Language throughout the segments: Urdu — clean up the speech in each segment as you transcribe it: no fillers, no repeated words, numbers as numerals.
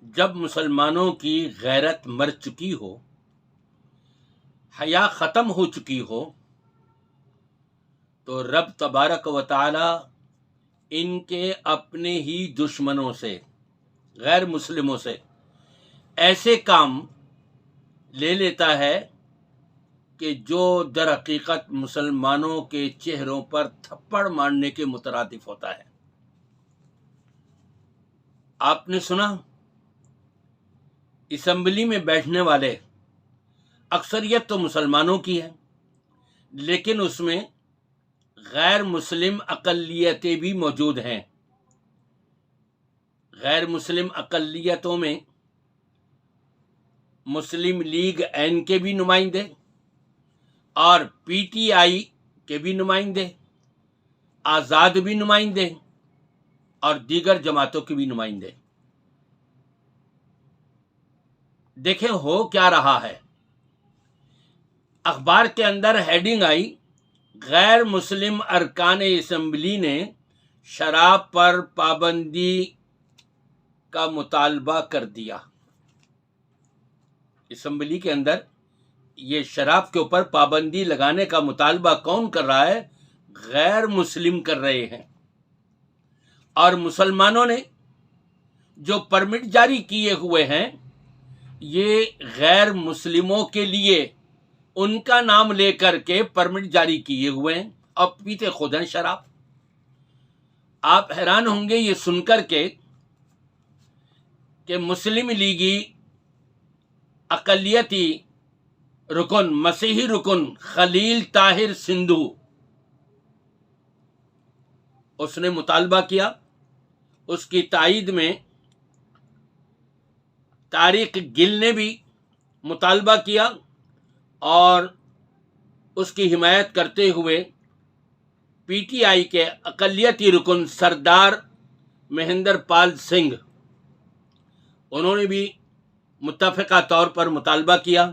جب مسلمانوں کی غیرت مر چکی ہو، حیا ختم ہو چکی ہو، تو رب تبارک و تعالی ان کے اپنے ہی دشمنوں سے، غیر مسلموں سے ایسے کام لے لیتا ہے کہ جو در حقیقت مسلمانوں کے چہروں پر تھپڑ مارنے کے مترادف ہوتا ہے۔ آپ نے سنا اسمبلی میں بیٹھنے والے اکثریت تو مسلمانوں کی ہے، لیکن اس میں غیر مسلم اقلیتیں بھی موجود ہیں۔ غیر مسلم اقلیتوں میں مسلم لیگ این کے بھی نمائندے اور پی ٹی آئی کے بھی نمائندے، آزاد بھی نمائندے اور دیگر جماعتوں کے بھی نمائندے۔ دیکھیں ہو کیا رہا ہے۔ اخبار کے اندر ہیڈنگ آئی، غیر مسلم ارکان اسمبلی نے شراب پر پابندی کا مطالبہ کر دیا۔ اسمبلی کے اندر یہ شراب کے اوپر پابندی لگانے کا مطالبہ کون کر رہا ہے؟ غیر مسلم کر رہے ہیں۔ اور مسلمانوں نے جو پرمٹ جاری کیے ہوئے ہیں، یہ غیر مسلموں کے لیے ان کا نام لے کر کے پرمٹ جاری کیے ہوئے ہیں اور پیتے خود ہیں شراب۔ آپ حیران ہوں گے یہ سن کر کے کہ مسلم لیگی اقلیتی رکن، مسیحی رکن خلیل طاہر سندھو، اس نے مطالبہ کیا۔ اس کی تائید میں طارق گل نے بھی مطالبہ کیا اور اس کی حمایت کرتے ہوئے پی ٹی آئی کے اقلیتی رکن سردار مہندر پال سنگھ، انہوں نے بھی متفقہ طور پر مطالبہ کیا۔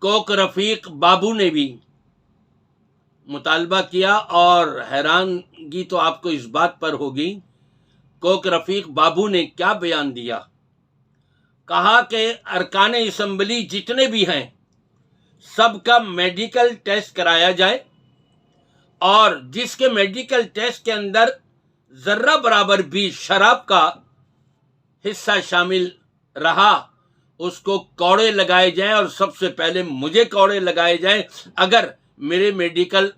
کوک رفیق بابو نے بھی مطالبہ کیا، اور حیرانگی تو آپ کو اس بات پر ہوگی، کوک رفیق بابو نے کیا بیان دیا۔ کہا کہ ارکان اسمبلی جتنے بھی ہیں سب کا میڈیکل ٹیسٹ کرایا جائے، اور جس کے میڈیکل ٹیسٹ کے اندر ذرہ برابر بھی شراب کا حصہ شامل رہا اس کو کوڑے لگائے جائیں، اور سب سے پہلے مجھے کوڑے لگائے جائیں اگر میرے میڈیکل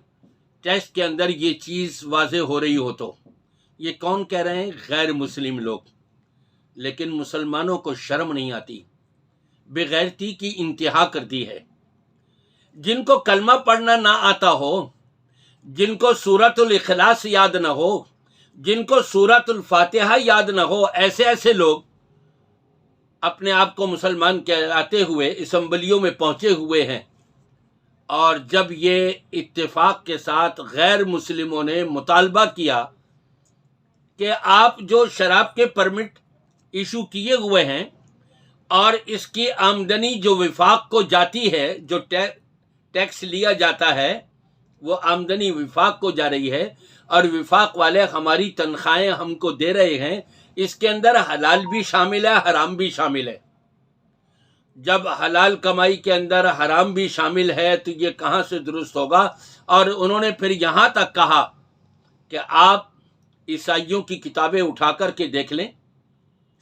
ٹیسٹ کے اندر یہ چیز واضح ہو رہی ہو تو۔ یہ کون کہہ رہے ہیں؟ غیر مسلم لوگ۔ لیکن مسلمانوں کو شرم نہیں آتی، بےغیرتی کی انتہا کر دی ہے۔ جن کو کلمہ پڑھنا نہ آتا ہو، جن کو سورۃ الاخلاص یاد نہ ہو، جن کو سورۃ الفاتحہ یاد نہ ہو، ایسے لوگ اپنے آپ کو مسلمان کہلاتے ہوئے اسمبلیوں میں پہنچے ہوئے ہیں۔ اور جب یہ اتفاق کے ساتھ غیر مسلموں نے مطالبہ کیا کہ آپ جو شراب کے پرمٹ ایشو کیے ہوئے ہیں اور اس کی آمدنی جو وفاق کو جاتی ہے، جو ٹیکس لیا جاتا ہے، وہ آمدنی وفاق کو جا رہی ہے، اور وفاق والے ہماری تنخواہیں ہم کو دے رہے ہیں، اس کے اندر حلال بھی شامل ہے، حرام بھی شامل ہے۔ جب حلال کمائی کے اندر حرام بھی شامل ہے تو یہ کہاں سے درست ہوگا؟ اور انہوں نے پھر یہاں تک کہا کہ آپ عیسائیوں کی کتابیں اٹھا کر کے دیکھ لیں،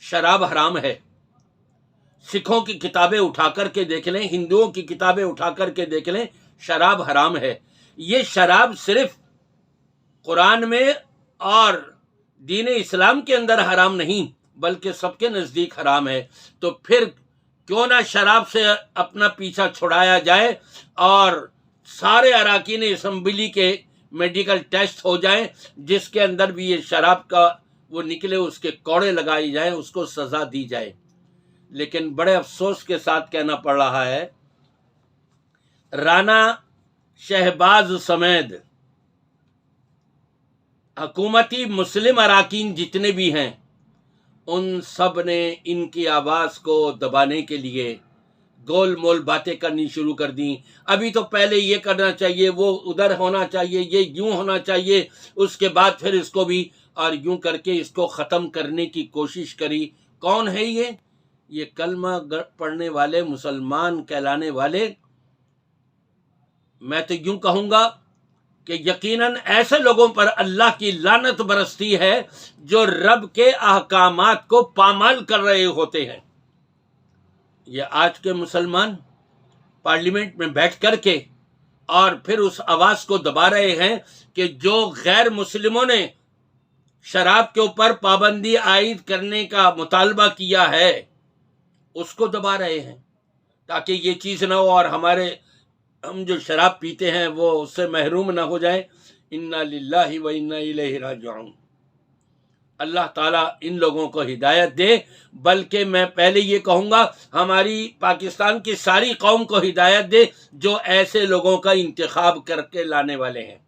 شراب حرام ہے۔ سکھوں کی کتابیں اٹھا کر کے دیکھ لیں، ہندوؤں کی کتابیں اٹھا کر کے دیکھ لیں، شراب حرام ہے۔ یہ شراب صرف قرآن میں اور دین اسلام کے اندر حرام نہیں بلکہ سب کے نزدیک حرام ہے۔ تو پھر کیوں نہ شراب سے اپنا پیچھا چھڑایا جائے اور سارے اراکین اسمبلی کے میڈیکل ٹیسٹ ہو جائیں، جس کے اندر بھی یہ شراب کا وہ نکلے، اس کے کوڑے لگائی جائیں، اس کو سزا دی جائے۔ لیکن بڑے افسوس کے ساتھ کہنا پڑ رہا ہے، رانا شہباز سمیت حکومتی مسلم اراکین جتنے بھی ہیں، ان سب نے ان کی آواز کو دبانے کے لیے گول مول باتیں کرنی شروع کر دیں۔ ابھی تو پہلے یہ کرنا چاہیے، وہ ادھر ہونا چاہیے، یہ یوں ہونا چاہیے، اس کے بعد پھر اس کو بھی، اور یوں کر کے اس کو ختم کرنے کی کوشش کری۔ کون ہے یہ کلمہ پڑھنے والے مسلمان کہلانے والے، میں تو یوں کہوں گا کہ یقیناً ایسے لوگوں پر اللہ کی لعنت برستی ہے جو رب کے احکامات کو پامال کر رہے ہوتے ہیں۔ یہ آج کے مسلمان پارلیمنٹ میں بیٹھ کر کے اور پھر اس آواز کو دبا رہے ہیں کہ جو غیر مسلموں نے شراب کے اوپر پابندی عائد کرنے کا مطالبہ کیا ہے اس کو دبا رہے ہیں تاکہ یہ چیز نہ ہو اور ہم جو شراب پیتے ہیں وہ اس سے محروم نہ ہو جائیں۔ انا للہ و انا الیہ راجعون۔ اللہ تعالیٰ ان لوگوں کو ہدایت دے، بلکہ میں پہلے یہ کہوں گا ہماری پاکستان کی ساری قوم کو ہدایت دے جو ایسے لوگوں کا انتخاب کر کے لانے والے ہیں۔